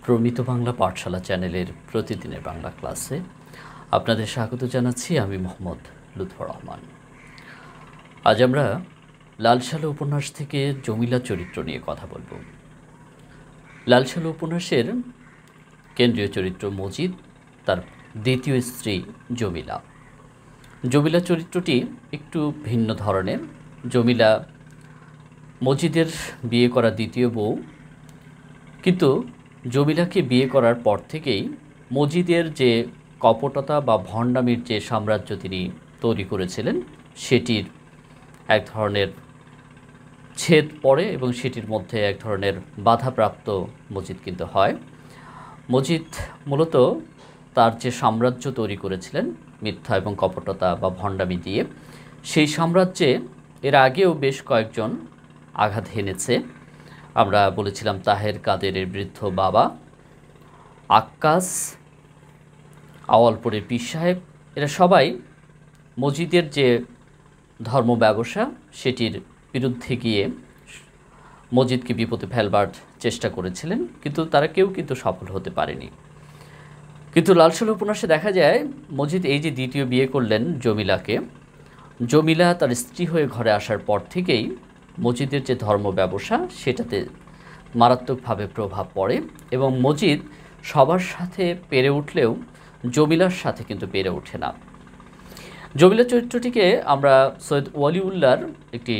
প্রমিত বাংলা পাঠশালা চ্যানেলের প্রতিদিনের বাংলা ক্লাসে আপনাদের স্বাগত জানাচ্ছি। আমি মোহাম্মদ লুৎফর রহমান। আজ আমরা লাল সালু উপন্যাস থেকে জমিলা চরিত্র নিয়ে কথা বলব। লাল সালু উপন্যাসের কেন্দ্রীয় চরিত্র মজিদ, তার দ্বিতীয় স্ত্রী জমিলা। জমিলা চরিত্রটি একটু ভিন্ন ধরনের। জমিলা মজিদের বিয়ে করা দ্বিতীয় বউ, কিন্তু জমিলাকে বিয়ে করার পর থেকেই মজিদের যে কপটতা বা ভণ্ডামির যে সাম্রাজ্য তিনি তৈরি করেছিলেন সেটির এক ধরনের ছেদ পড়ে এবং সেটির মধ্যে এক ধরনের বাধাপ্রাপ্ত মজিদ কিন্তু হয়। মজিদ মূলত তার যে সাম্রাজ্য তৈরি করেছিলেন মিথ্যা এবং কপটতা বা ভণ্ডামি দিয়ে, সেই সাম্রাজ্যে এর আগেও বেশ কয়েকজন আঘাত হেনেছে। আমরা বলেছিলাম তাহের কাদেরের বৃদ্ধ বাবা, আক্কাস, আওয়ালপুরের পীর সাহেব, এরা সবাই মজিদের যে ধর্ম ব্যবসা সেটির বিরুদ্ধে গিয়ে মজিদকে বিপদে ফেলবার চেষ্টা করেছিলেন, কিন্তু তারা কেউ কিন্তু সফল হতে পারেনি। কিন্তু লাল সালু উপন্যাসে দেখা যায় মজিদ এই যে দ্বিতীয় বিয়ে করলেন জমিলাকে, জমিলা তার স্ত্রী হয়ে ঘরে আসার পর থেকেই মজিদের যে ধর্ম ব্যবসা সেটাতে মারাত্মকভাবে প্রভাব পড়ে এবং মজিদ সবার সাথে পেরে উঠলেও জমিলার সাথে কিন্তু পেরে ওঠে না। জমিলা চরিত্রটিকে আমরা সৈয়দ ওয়ালিউল্লাহর একটি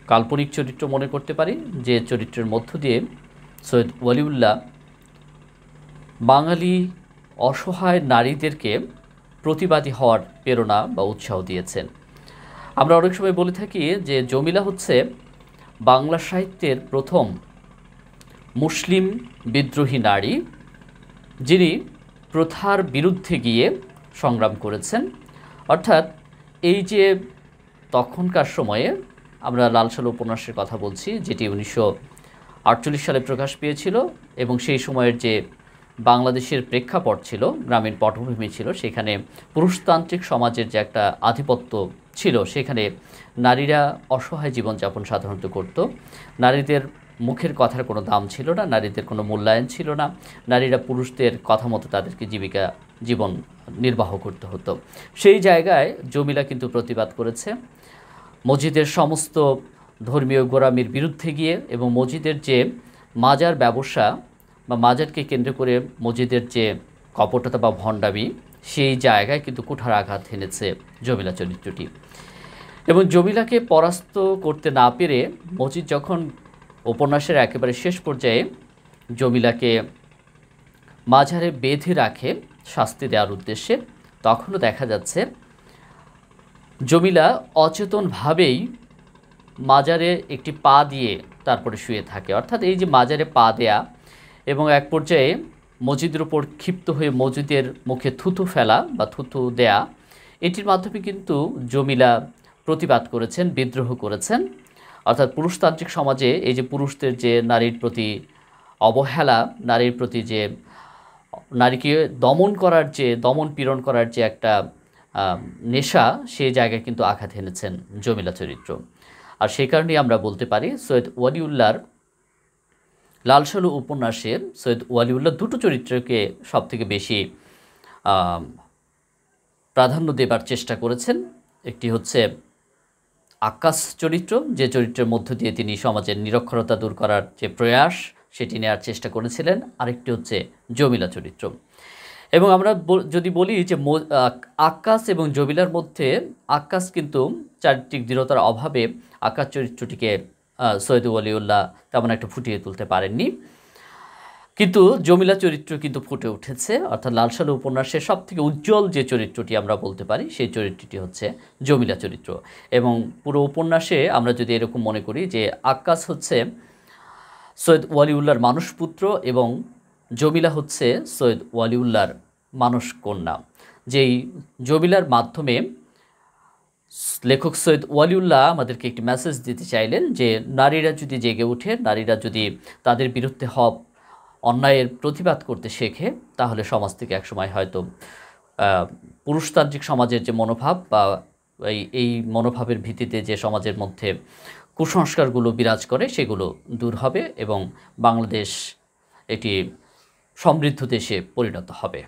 কাল্পনিক চরিত্র মনে করতে পারি, যে চরিত্রের মধ্য দিয়ে সৈয়দ ওয়ালিউল্লাহ বাঙালি অসহায় নারীদেরকে প্রতিবাদী হওয়ার প্রেরণা বা উৎসাহ দিয়েছেন। আমরা অনেক সময় বলে থাকি যে জমিলা হচ্ছে বাংলা সাহিত্যের প্রথম মুসলিম বিদ্রোহী নারী, যিনি প্রথার বিরুদ্ধে গিয়ে সংগ্রাম করেছেন। অর্থাৎ এই যে তখনকার সময়ে আমরা লাল সালু উপন্যাসের কথা বলছি, যেটি 1948 সালে প্রকাশ পেয়েছিল এবং সেই সময়ের যে বাংলাদেশের প্রেক্ষাপট ছিল, গ্রামীণ পটভূমি ছিল, সেখানে পুরুষতান্ত্রিক সমাজের যে একটা আধিপত্য ছিল, সেখানে নারীরা অসহায় জীবনযাপন সাধারণত করত। নারীদের মুখের কথার কোনো দাম ছিল না, নারীদের কোনো মূল্যায়ন ছিল না, নারীরা পুরুষদের কথা মতো তাদেরকে জীবন নির্বাহ করতে হতো। সেই জায়গায় জমিলা কিন্তু প্রতিবাদ করেছে মজিদের সমস্ত ধর্মীয় গোঁড়ামির বিরুদ্ধে গিয়ে, এবং মজিদের যে মাজার ব্যবসা বা মাজারকে কেন্দ্র করে মজিদের যে কপটতা বা ভণ্ডামি, সেই জায়গায় কিন্তু কুঠার আঘাত হেনেছে জমিলা চরিত্রটি। এবং জমিলাকে পরাস্ত করতে না পেরে মজিদ যখন উপন্যাসের একেবারে শেষ পর্যায়ে জমিলাকে মাজারে বেঁধে রাখে শাস্তি দেওয়ার উদ্দেশ্যে, তখনও দেখা যাচ্ছে জমিলা অচেতনভাবেই মাজারে একটি পা দিয়ে তারপরে শুয়ে থাকে। অর্থাৎ এই যে মাজারে পা দেয়া এবং এক পর্যায়ে মজিদের উপর ক্ষিপ্ত হয়ে মজিদের মুখে থুথু ফেলা বা থুথু দেয়া, এটির মাধ্যমে কিন্তু জমিলা প্রতিবাদ করেছেন, বিদ্রোহ করেছেন। অর্থাৎ পুরুষতান্ত্রিক সমাজে এই যে পুরুষদের যে নারীর প্রতি অবহেলা, নারীর প্রতি যে নারীকে দমন পীড়ন করার যে একটা নেশা, সেই জায়গায় কিন্তু আঘাত এনেছেন জমিলা চরিত্র। আর সেই কারণেই আমরা বলতে পারি সৈয়দ ওয়ালিউল্লাহর লাল সালু উপন্যাসে সৈয়দ ওয়ালিউল্লাহ দুটো চরিত্রকে সবথেকে বেশি প্রাধান্য দেবার চেষ্টা করেছেন। একটি হচ্ছে আক্কাস চরিত্র, যে চরিত্রের মধ্য দিয়ে তিনি সমাজের নিরক্ষরতা দূর করার যে প্রয়াস সেটি নেওয়ার চেষ্টা করেছিলেন। আরেকটি হচ্ছে জমিলা চরিত্র। এবং আমরা যদি বলি যে আক্কাস এবং জমিলার মধ্যে, আক্কাস কিন্তু চারিত্রিক দৃঢ়তার অভাবে আক্কাস চরিত্রটিকে সৈয়দ ওয়ালিউল্লাহ তেমন একটা ফুটিয়ে তুলতে পারেননি, কিন্তু জমিলা চরিত্র কিন্তু ফুটে উঠেছে। অর্থাৎ লাল সালু উপন্যাসের সবথেকে উজ্জ্বল যে চরিত্রটি আমরা বলতে পারি, সেই চরিত্রটি হচ্ছে জমিলা চরিত্র। এবং পুরো উপন্যাসে আমরা যদি এরকম মনে করি যে আক্কাস হচ্ছে সৈয়দ ওয়ালিউল্লাহর মানসপুত্র এবং জমিলা হচ্ছে সৈয়দ ওয়ালিউল্লাহর মানস কন্যা। যেই জমিলার মাধ্যমে লেখক সৈয়দ ওয়ালিউল্লাহ আমাদেরকে একটি মেসেজ দিতে চাইলেন যে নারীরা যদি জেগে ওঠে, নারীরা যদি তাদের বিরুদ্ধে অন্যায়ের প্রতিবাদ করতে শেখে, তাহলে সমাজ থেকে একসময় হয়তো পুরুষতান্ত্রিক সমাজের যে মনোভাব বা এই মনোভাবের ভিত্তিতে যে সমাজের মধ্যে কুসংস্কারগুলো বিরাজ করে সেগুলো দূর হবে এবং বাংলাদেশ একটি সমৃদ্ধ দেশে পরিণত হবে।